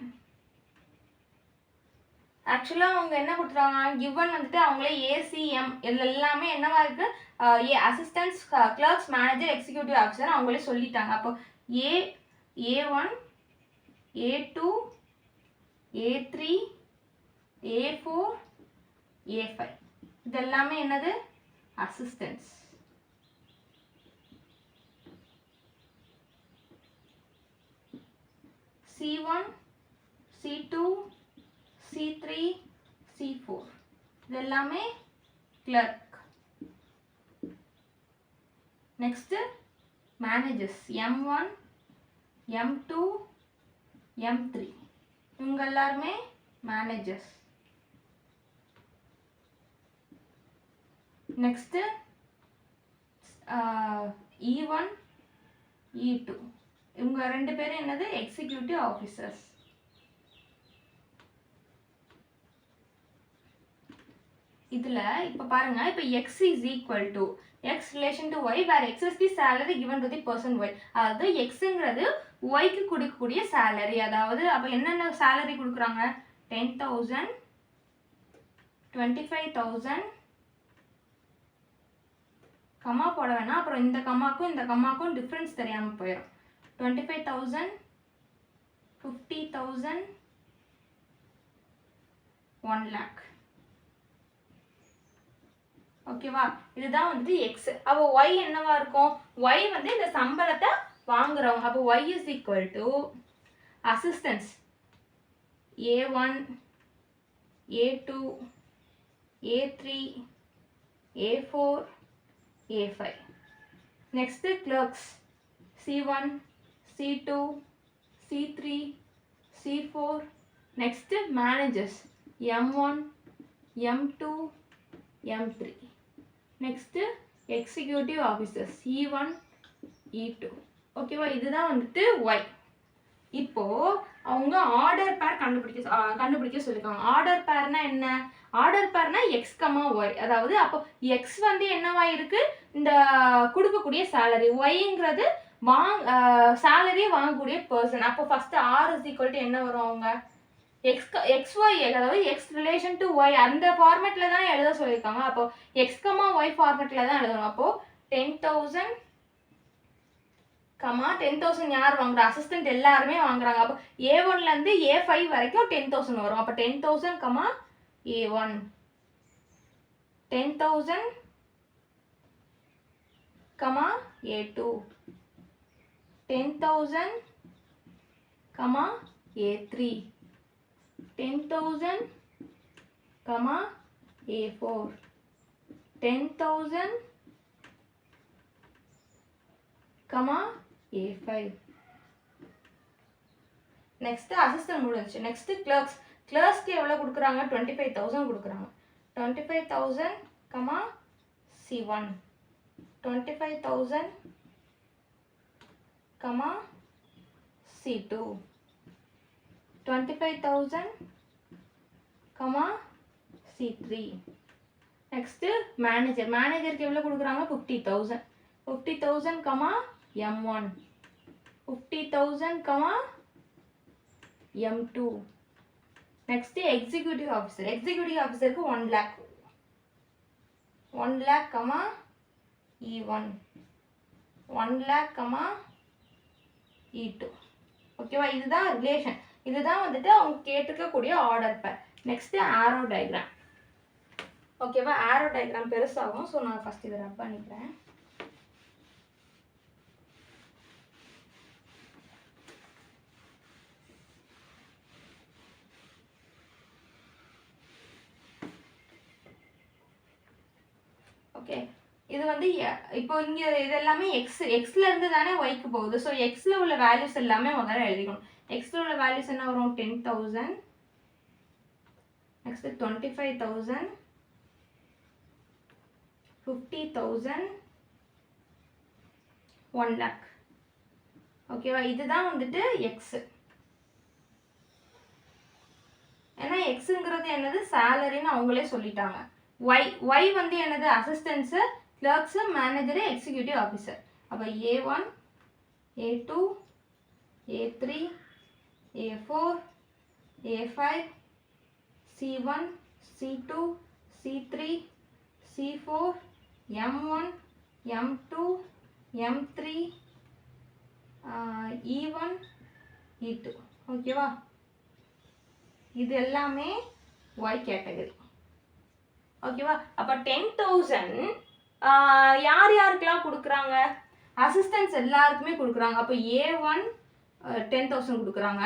ஆக்சுவலாக அவங்க என்ன கொடுத்துருவாங்க, கிவன் வந்துட்டு அவங்களே ஏசிஎம் இதில் எல்லாமே என்னவா இருக்குது, assistance, clerks, manager, executive officer அவங்களே சொல்லிட்டாங்க. அப்போ A1, A2, A3, A4, A5 இது எல்லாமே என்னது? Assistance. C1, C2, C3, C4 இது எல்லாமே clerk. Next managers M1, M2, M3 இவங்க எல்லாருமே மேனேஜர்ஸ். நெக்ஸ்ட் E1, E2 இவங்க 2 பேரும் என்னது எக்ஸிக்யூட்டிவ் ஆஃபீஸர்ஸ். இதில் இப்போ பாருங்க, இப்போ x is equal to x relation to y where x is the salary given to the person y. அதாவது எக்ஸுங்கிறது ஒய்க்கு கொடுக்கக்கூடிய சேலரி. அதாவது அப்போ என்னென்ன சேலரி கொடுக்குறாங்க? 10,000, 25,000, கம்மா போட வேணாம், அப்புறம் இந்த கம்மாக்கும் டிஃப்ரென்ஸ் தெரியாமல் போயிடும். 25,000, 50,000, 1 lakh. ஓகேவா? இதுதான் வந்துட்டு எக்ஸ். அப்போ ஒய் என்னவா இருக்கும்? ஒய் வந்து இந்த சம்பளத்தை வாங்குறவங்க. அப்போ y is equal to assistants A1, A2, A3, A4, A5. Next clerks C1, C2, C3, C4. Next managers M1, M2, M3. Next executive officers E1, E2. ஓகேவா? இதுதான் வந்துட்டு ஒய். இப்போது அவங்க ஆர்டர் பேர் கண்டுபிடிக்க சொல்லியிருக்காங்க. ஆர்டர் பேர்னா என்ன? ஆர்டர் பேர்னா எக்ஸ் கமா ஒய். அதாவது அப்போ எக்ஸ் வந்து என்னவா இருக்கு? இந்த கொடுக்கக்கூடிய சேலரி. ஒய்ங்கிறது சேலரியை வாங்கக்கூடிய பர்சன். அப்போ first R is equal to என்ன வரும்? அவங்க எக்ஸ் ஒய், அதாவது எக்ஸ் ரிலேஷன் டு ஒய் அந்த ஃபார்மேட்டில் தான் எழுத சொல்லியிருக்காங்க. அப்போ எக்ஸ் கமா ஒய் ஃபார்மேட்டில் தான் எழுதணும். அப்போது 10,000 கமா 10,000 யார் வாங்குறா? அசிஸ்டன்ட் எல்லாருமே வாங்குறாங்க. அப்போ A1லேருந்து A5 வரைக்கும் 10,000 வரும். அப்போ 10,000 comma A1, 10,000 comma A2, 10,000 comma A3, 10,000 comma A4, 10,000 comma A5. Next assistant முடிஞ்சு. நெக்ஸ்ட் கிளர்க்ஸ்க்கு எவ்வளோ கொடுக்குறாங்க? 25,000 கொடுக்குறாங்க. 25,000 comma C1, 25,000 comma C2, 25,000 comma C3. Next மேனேஜருக்கு எவ்வளோ கொடுக்குறாங்க? 50,000, 50,000 comma M1, 50,000 comma M2. Next executive ஆஃபீஸருக்கு 1 lakh, 1 lakh comma E1, 1 lakh comma E2. ஓகேவா? இதுதான் ரிலேஷன். இதுதான் வந்துட்டு அவங்க கேட்டுக்கக்கூடிய order pair. Next arrow diagram. ஓகேவா? ஆரோ டயக்ராம் பெருசாகும். ஸோ நான் ஃபர்ஸ்ட் இதை ரப் பண்ணிக்கிறேன். ஓகே, இது வந்து இப்போ இங்கே இது எல்லாமே எக்ஸ்ல இருந்து தானே ஒய்க்கு போகுது. ஸோ எக்ஸில் உள்ள வேல்யூஸ் எல்லாமே முதல்ல எழுதிக்கணும். எக்ஸில் உள்ள வேல்யூஸ் என்ன வரும்? 10,000, நெக்ஸ்ட் 25,000, 50,000, 1 lakh. ஓகேவா? இதுதான் வந்துட்டு எக்ஸ். ஏன்னா எக்ஸுங்கிறது என்னது? சேலரின்னு அவங்களே சொல்லிட்டாங்க. ஒய் வந்து என்னது? Assistance, கிளர்க்ஸு, manager, executive officer. அப்போ A1, A2, A3, A4, A5, C1, C2, C3, C4, M1, M2, M3, E1, E2. ஓகேவா? இது எல்லாமே ஒய் கேட்டகரி. ஓகேவா? அப்போ 10,000 யார் யாருக்கெல்லாம் கொடுக்குறாங்க? அசிஸ்டன்ஸ் எல்லாருக்குமே கொடுக்குறாங்க. அப்போ A1 10,000 கொடுக்குறாங்க,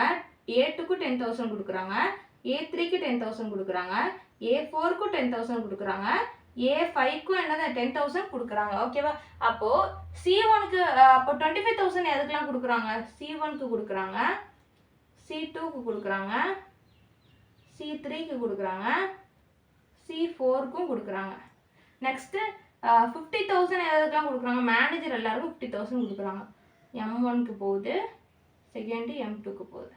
A2க்கு 10,000 கொடுக்குறாங்க, A3க்கு 10,000 கொடுக்குறாங்க, A4க்கு 10,000 கொடுக்குறாங்க, A5க்கும் என்னது 10,000 கொடுக்குறாங்க. ஓகேவா? அப்போது C1க்கு அப்போ 25,000 எதுக்கெல்லாம் கொடுக்குறாங்க? C1க்கு கொடுக்குறாங்க, C2க்கு கொடுக்குறாங்க, C3க்கு கொடுக்குறாங்க, C4க்கும் கொடுக்குறாங்க. நெக்ஸ்ட்டு 50,000 எதுக்கெல்லாம் கொடுக்குறாங்க? மேனேஜர் எல்லாருக்கும் 50,000 கொடுக்குறாங்க. M1க்கு போகுது, செகண்டு M2க்கு போகுது.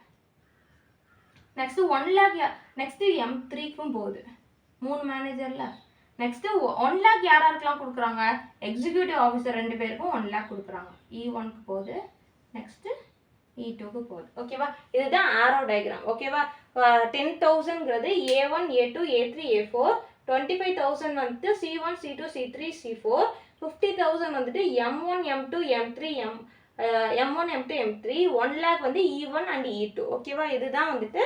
நெக்ஸ்ட்டு 1 lakh நெக்ஸ்ட்டு M3க்கும் போகுது. 3 மேனேஜரில். நெக்ஸ்ட்டு 1 lakh யார் யாருக்கெல்லாம் கொடுக்குறாங்க? எக்ஸிக்யூட்டிவ் ஆஃபீஸர் 2 பேருக்கும் 1 lakh கொடுக்குறாங்க. E1க்கு போகுது. நெக்ஸ்ட்டு E2க்கு போகுது. ஓகேவா? இதுதான் ஆரோ டயக்ராம். ஓகேவா? 10,000ங்கிறது A1, A2, A3, A4. 25,000 வந்துட்டு C1, C2, C3, C4. 50,000 வந்துட்டு M1, M2, M3, M1, M2, M3. 1 lakh வந்து E1 and E2. ஓகேவா? இதுதான் வந்துட்டு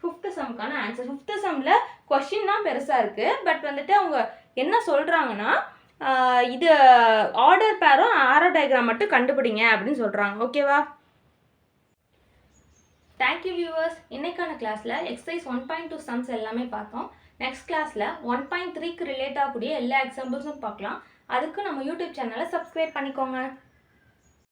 5th சம்க்கான ஆன்சர். 5th சம்மில் கொஷின் தான் பெருசாக இருக்குது. பட் வந்துட்டு அவங்க என்ன சொல்கிறாங்கன்னா இது ஆர்டர் பேரும் ஆரோ டயக்ராம் மட்டும் கண்டுபிடிங்க அப்படின்னு சொல்கிறாங்க. ஓகேவா? Thank you viewers. இன்னைக்கான கிளாஸில் எக்ஸசைஸ் 1.2 சம்ஸ் எல்லாமே பார்த்தோம். நெக்ஸ்ட் கிளாஸில் 1.3க்கு ரிலேட் ஆகக்கூடிய எல்லா எக்ஸாம்பிள்ஸும் பார்க்கலாம். அதுக்கு நம்ம யூடியூப் சேனலை சப்ஸ்கிரைப் பண்ணிக்கோங்க.